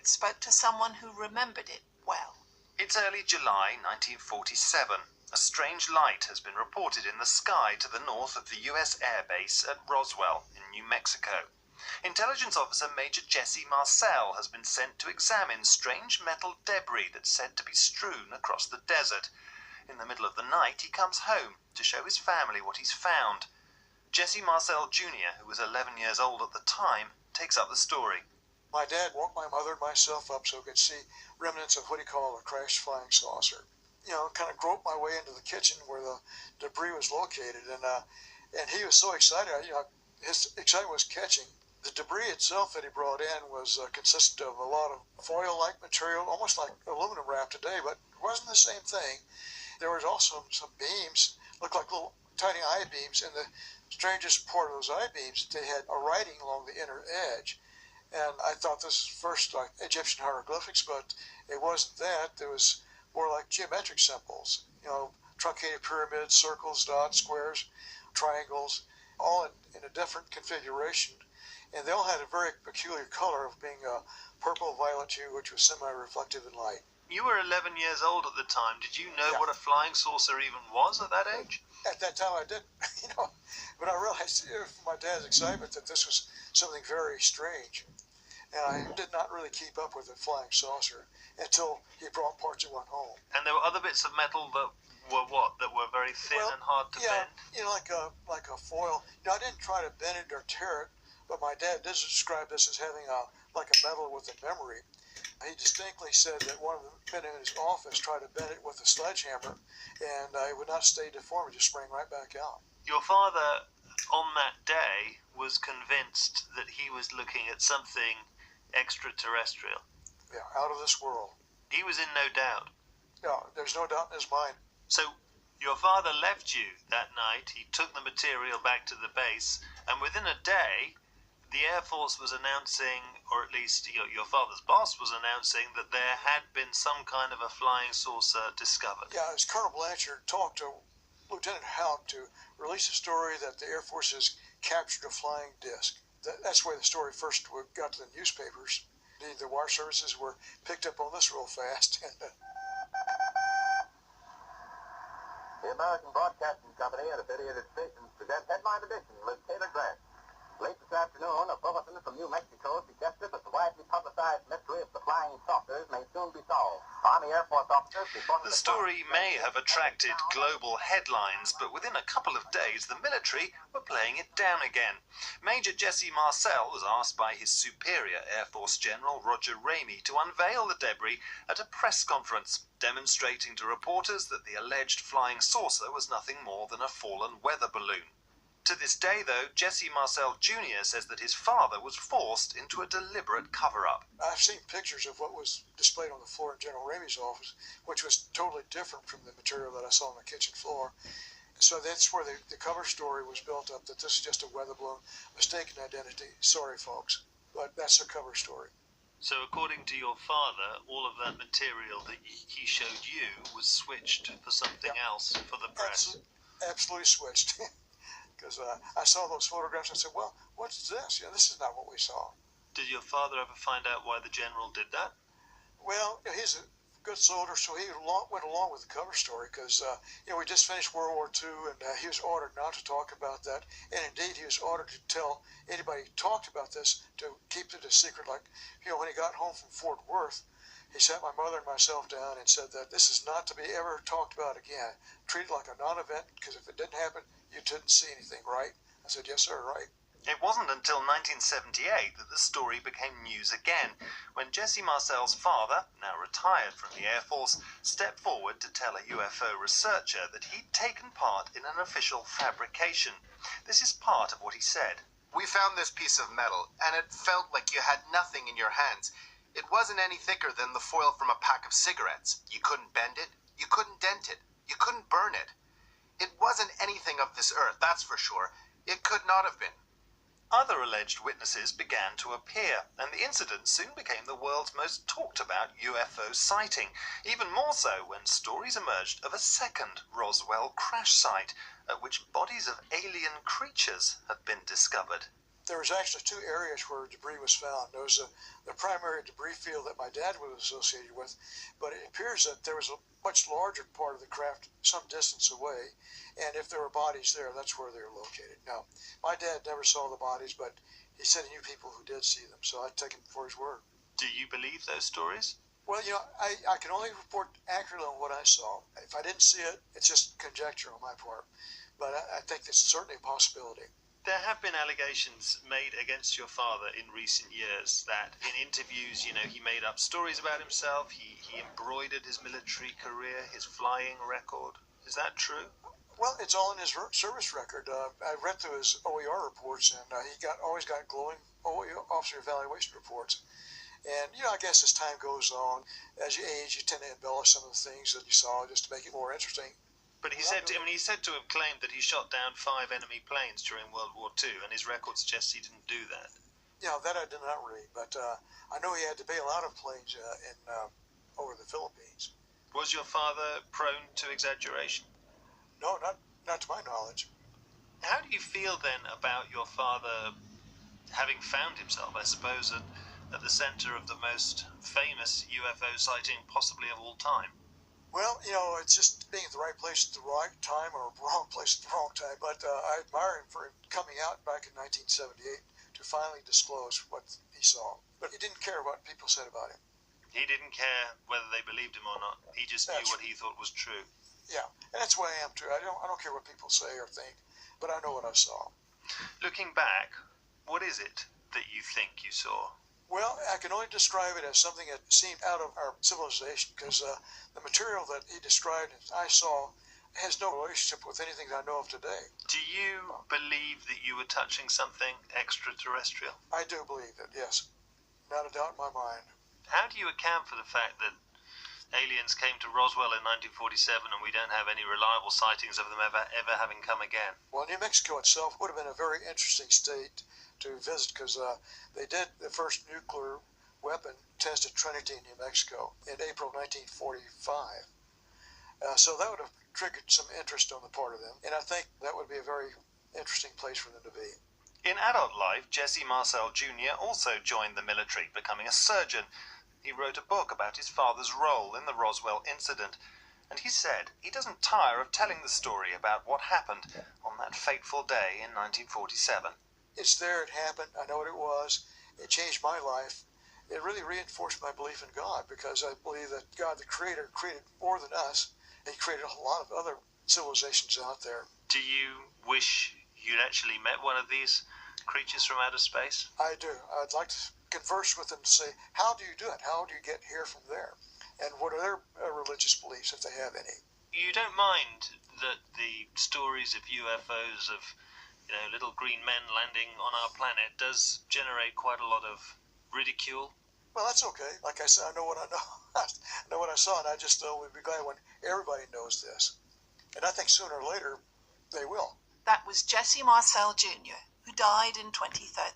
spoke to someone who remembered it well. It's early July 1947. A strange light has been reported in the sky to the north of the U.S. Air Base at Roswell in New Mexico. Intelligence officer Major Jessie Marcell has been sent to examine strange metal debris that's said to be strewn across the desert. In the middle of the night, he comes home to show his family what he's found. Jessie Marcell Jr., who was 11 years old at the time, takes up the story. My dad woke my mother and myself up so we could see remnants of what he called a crashed flying saucer. Kind of groped my way into the kitchen where the debris was located, and he was so excited. His excitement was catching. The debris itself that he brought in was consisted of a lot of foil-like material, almost like aluminum wrap today, but it wasn't the same thing. There was also some beams, looked like little tiny I-beams, and the strangest part of those I-beams, they had a writing along the inner edge. And I thought this was first like Egyptian hieroglyphics, but it wasn't that. It was more like geometric symbols, truncated pyramids, circles, dots, squares, triangles, all in a different configuration. And they all had a very peculiar color of being purple, violet hue, which was semi-reflective in light. You were 11 years old at the time. Did you know what a flying saucer even was at that age? At that time I didn't, but I realized from my dad's excitement that this was something very strange. And I did not really keep up with the flying saucer until he brought parts of one home. And there were other bits of metal that were what? That were very thin and hard to bend? Like a foil. I didn't try to bend it or tear it, but my dad did describe this as having like a metal with a memory. He distinctly said that one of the men in his office tried to bend it with a sledgehammer, and it would not stay deformed, it just sprang right back out. Your father, on that day, was convinced that he was looking at something extraterrestrial. Yeah, out of this world. He was in no doubt. No, there's no doubt in his mind. So, your father left you that night, he took the material back to the base, and within a day, the Air Force was announcing, or at least your father's boss was announcing, that there had been some kind of a flying saucer discovered. Yeah, as Colonel Blanchard talked to Lieutenant Houck to release a story that the Air Force has captured a flying disc. That's where the story first got to the newspapers. The wire services were picked up on this real fast. The American Broadcasting Company and affiliated stations present Headline Edition with Taylor Grant. Late this afternoon, a bulletin from New Mexico suggested that the widely publicized mystery of the flying saucers may soon be solved. Army Air Force officers reported the story may have attracted global headlines, but within a couple of days, the military were playing it down again. Major Jessie Marcell was asked by his superior, Air Force General Roger Ramey, to unveil the debris at a press conference, demonstrating to reporters that the alleged flying saucer was nothing more than a fallen weather balloon. To this day, though, Jessie Marcell Jr. says that his father was forced into a deliberate cover-up. I've seen pictures of what was displayed on the floor in General Ramey's office, which was totally different from the material that I saw on the kitchen floor. So that's where the cover story was built up, that this is just a weather balloon, mistaken identity. Sorry, folks, but that's the cover story. So according to your father, all of that material that he showed you was switched for something else for the press? Absolutely switched. Because I saw those photographs and said, well, what's this? This is not what we saw. Did your father ever find out why the general did that? Well, he's a good soldier, so he went along with the cover story because, we just finished World War II, and he was ordered not to talk about that. And indeed, he was ordered to tell anybody who talked about this to keep it a secret. Like, when he got home from Fort Worth, he sat my mother and myself down and said that this is not to be ever talked about again. Treat it like a non-event, because if it didn't happen, you didn't see anything, right? I said, yes, sir, right. It wasn't until 1978 that the story became news again, when Jessie Marcell's father, now retired from the Air Force, stepped forward to tell a UFO researcher that he'd taken part in an official fabrication. This is part of what he said. We found this piece of metal, and it felt like you had nothing in your hands. It wasn't any thicker than the foil from a pack of cigarettes. You couldn't bend it, you couldn't dent it, you couldn't burn it. It wasn't anything of this earth, that's for sure. It could not have been. Other alleged witnesses began to appear, and the incident soon became the world's most talked about UFO sighting, even more so when stories emerged of a second Roswell crash site, at which bodies of alien creatures had been discovered. there was actually two areas where debris was found. There was the primary debris field that my dad was associated with, but it appears that there was a much larger part of the craft some distance away, and if there were bodies there, that's where they were located. Now, my dad never saw the bodies, but he said he knew people who did see them, so I take him for his word. Do you believe those stories? Well, I can only report accurately on what I saw. If I didn't see it, it's just conjecture on my part, but I think it's certainly a possibility. There have been allegations made against your father in recent years that in interviews, he made up stories about himself, he embroidered his military career, his flying record. Is that true? Well, it's all in his service record. I read through his OER reports, and he always got glowing officer evaluation reports. And, I guess as time goes on, as you age, you tend to embellish some of the things that you saw just to make it more interesting. But he's said to have claimed that he shot down 5 enemy planes during World War II, and his record suggests he didn't do that. That I did not read, but I know he had to bail out of planes over the Philippines. Was your father prone to exaggeration? No, not to my knowledge. How do you feel then about your father having found himself, I suppose, at the center of the most famous UFO sighting possibly of all time? Well, it's just being at the right place at the right time or wrong place at the wrong time. But I admire him for coming out back in 1978 to finally disclose what he saw. But he didn't care what people said about him. He didn't care whether they believed him or not. He just knew what he thought was true. Yeah, and that's the way I am too. I don't care what people say or think, but I know what I saw. Looking back, what is it that you think you saw? Well, I can only describe it as something that seemed out of our civilization because the material that he described and I saw has no relationship with anything that I know of today. Do you believe that you were touching something extraterrestrial? I do believe it, yes. Not a doubt in my mind. How do you account for the fact that aliens came to Roswell in 1947 and we don't have any reliable sightings of them ever having come again? Well, New Mexico itself would have been a very interesting state to visit because they did the first nuclear weapon test at Trinity in New Mexico in April 1945. So that would have triggered some interest on the part of them, and I think that would be a very interesting place for them to be. In adult life, Jessie Marcell Jr. also joined the military, becoming a surgeon. He wrote a book about his father's role in the Roswell incident, and he said he doesn't tire of telling the story about what happened on that fateful day in 1947. It's there, it happened, I know what it was, it changed my life. It really reinforced my belief in God because I believe that God, the Creator, created more than us. He created a lot of other civilizations out there. Do you wish you'd actually met one of these creatures from outer space? I do. I'd like to converse with them to say, how do you do it? How do you get here from there? And what are their religious beliefs, if they have any? You don't mind that the stories of UFOs, of little green men landing on our planet does generate quite a lot of ridicule? Well, that's okay. Like I said, I know what I know. I know what I saw, and I just would be glad when everybody knows this. And I think sooner or later, they will. That was Jessie Marcell Jr., who died in 2013.